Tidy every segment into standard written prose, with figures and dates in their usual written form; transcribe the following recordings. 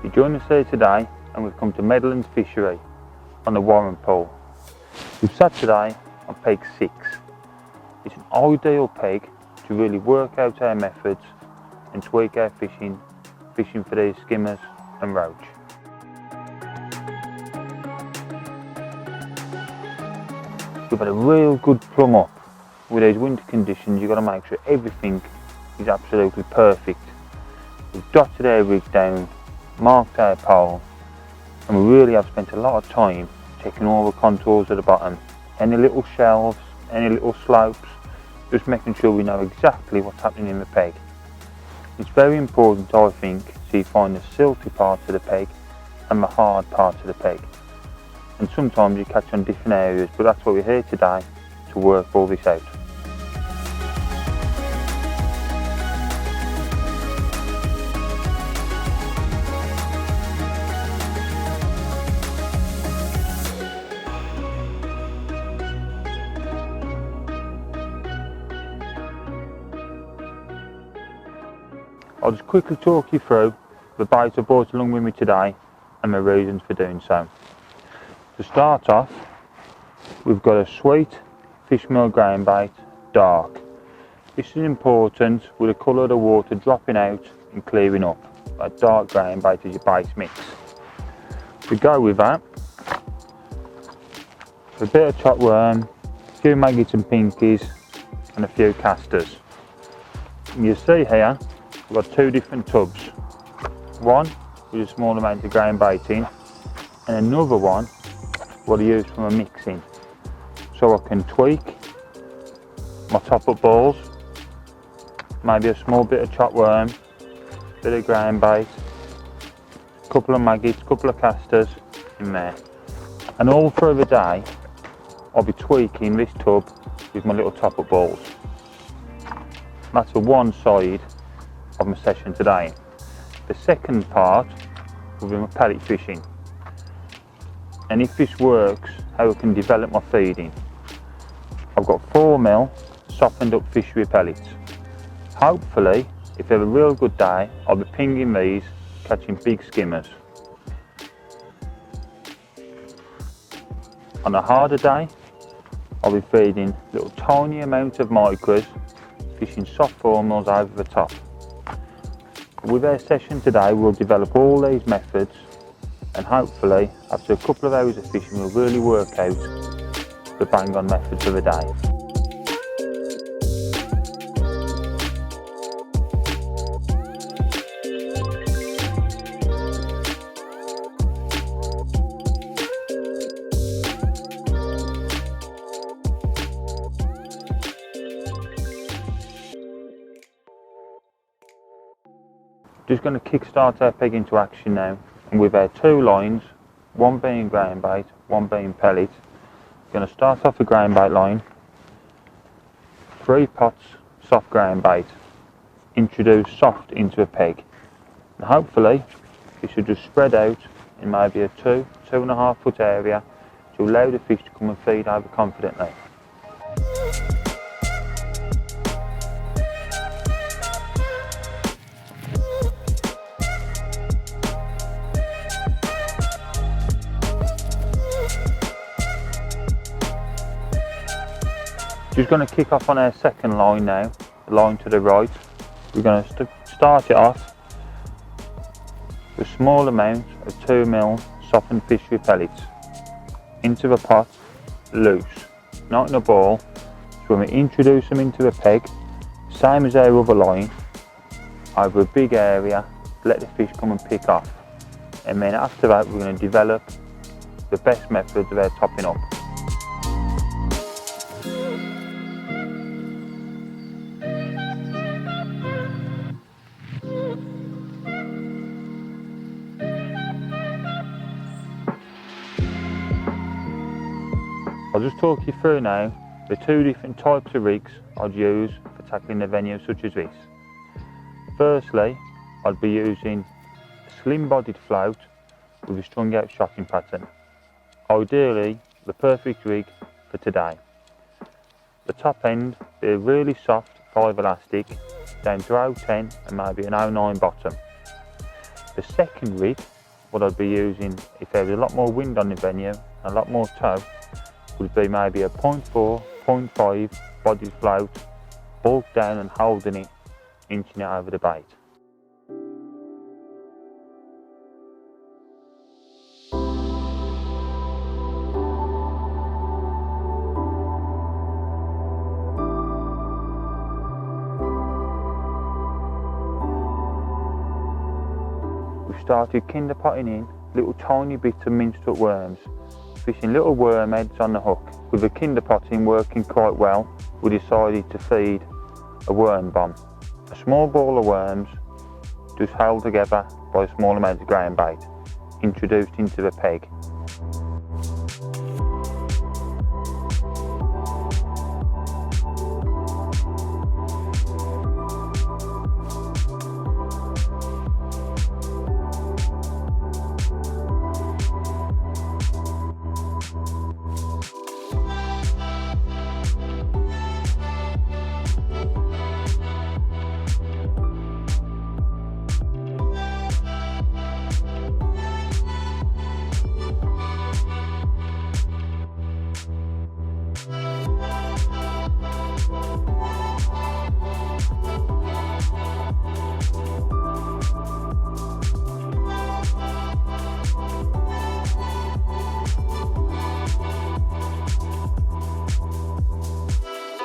You join us here today and we've come to Meadowlands Fishery on the Warren Pool. We've sat today on peg 6. It's an ideal peg to really work out our methods and tweak our fishing for these skimmers and roach. We've had a real good plumb up. With these winter conditions, you've got to make sure everything is absolutely perfect. We've dotted our rig down, marked our pole, and we really have spent a lot of time checking all the contours at the bottom, any little shelves, any little slopes, just making sure we know exactly what's happening in the peg. It's very important, I think, so you find the silty part of the peg and the hard part of the peg. And sometimes you catch on different areas, but that's what we're here today to work all this out. I'll just quickly talk you through the baits I brought along with me today and the reasons for doing so. To start off, we've got a sweet fishmeal grain bait, dark. This is important with the colour of the water dropping out and clearing up. A dark grain bait is your bait mix. To go with that, a bit of chopped worm, a few maggots and pinkies and a few casters. And you see here, we've got two different tubs. One with a small amount of grain bait in, and another one what I use from a mixing. So I can tweak my top up balls, maybe a small bit of chopped worm, bit of grain bait, a couple of maggots, a couple of casters in there. And all through the day, I'll be tweaking this tub with my little top up balls. That's the one side of my session today. The second part will be my pellet fishing, and if this works, how I can develop my feeding. I've got 4mm softened up fishery pellets. Hopefully, if I have a real good day, I'll be pinging these, catching big skimmers. On a harder day, I'll be feeding little tiny amounts of micros, fishing soft formals over the top. With our session today, we'll develop all these methods, and hopefully after a couple of hours of fishing we'll really work out the bang on methods of the day. Just going to kick-start our peg into action now, and with our two lines, one being grain bait, one being pellet. Going to start off the grain bait line, 3 pots soft grain bait, introduce soft into a peg, and hopefully it should just spread out in maybe a 2–2.5 foot area to allow the fish to come and feed over confidently. Just going to kick off on our second line now, the line to the right. We're going to start it off with a small amount of 2mm softened fishery pellets into the pot, loose, not in a ball. So when we introduce them into the peg, same as our other line, over a big area, let the fish come and pick off. And then after that we're going to develop the best methods of our topping up. I'll just talk you through now the 2 different types of rigs I'd use for tackling a venue such as this. Firstly, I'd be using a slim bodied float with a strung out shotting pattern. Ideally, the perfect rig for today. The top end be a really soft 5 elastic down to 0.10 and maybe an 0.9 bottom. The second rig what I'd be using if there was a lot more wind on the venue, a lot more tow, would be maybe a 0.4, 0.5 body float, bulk down and holding it, inching it over the bait. We started kinder potting in little tiny bits of minced up worms, fishing little worm heads on the hook. With the kinder potting working quite well, we decided to feed a worm bomb. A small ball of worms just held together by a small amount of ground bait, introduced into the peg.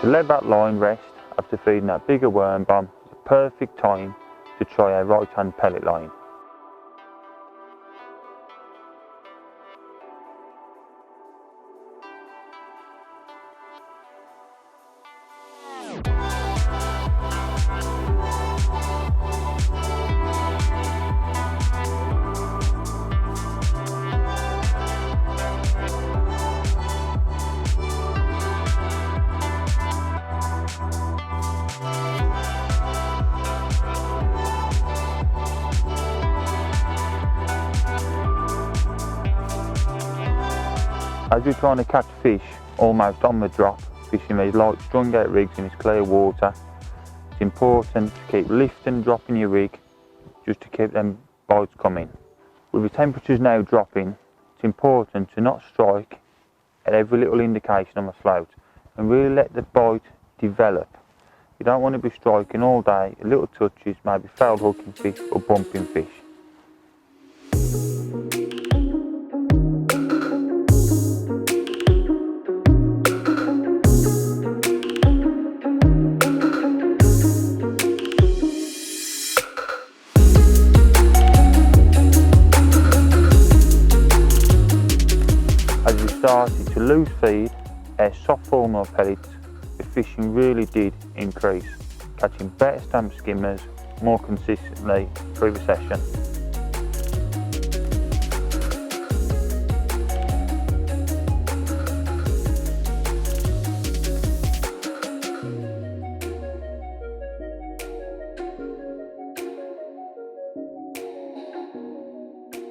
To let that line rest after feeding that bigger worm bomb is the perfect time to try a right hand pellet line. As you're trying to catch fish almost on the drop, fishing these light strung out rigs in this clear water, it's important to keep lifting and dropping your rig just to keep them bites coming. With the temperatures now dropping, it's important to not strike at every little indication on the float and really let the bite develop. You don't want to be striking all day, little touches, maybe failed hooking fish or bumping fish. As we started to lose feed, our soft formula pellets, the fishing really did increase, catching better stamp skimmers more consistently through the session.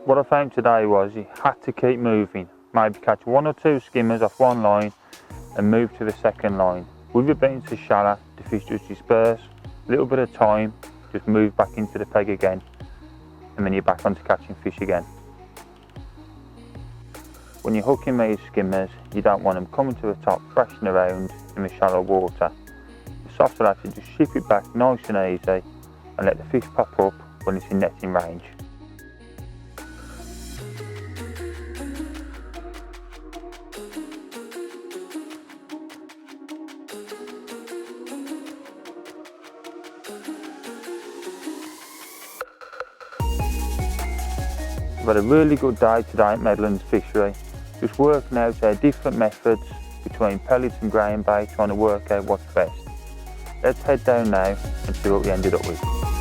What I found today was you had to keep moving. Maybe catch one or two skimmers off one line and move to the second line. With it being so shallow, the fish just disperse, a little bit of time, just move back into the peg again, and then you're back onto catching fish again. When you're hooking these skimmers, you don't want them coming to the top, thrashing around in the shallow water. The soft will have to just ship it back nice and easy and let the fish pop up when it's in netting range. We've had a really good day today at Meadowlands Fishery, just working out our different methods between pellets and grain bait, trying to work out what's best. Let's head down now and see what we ended up with.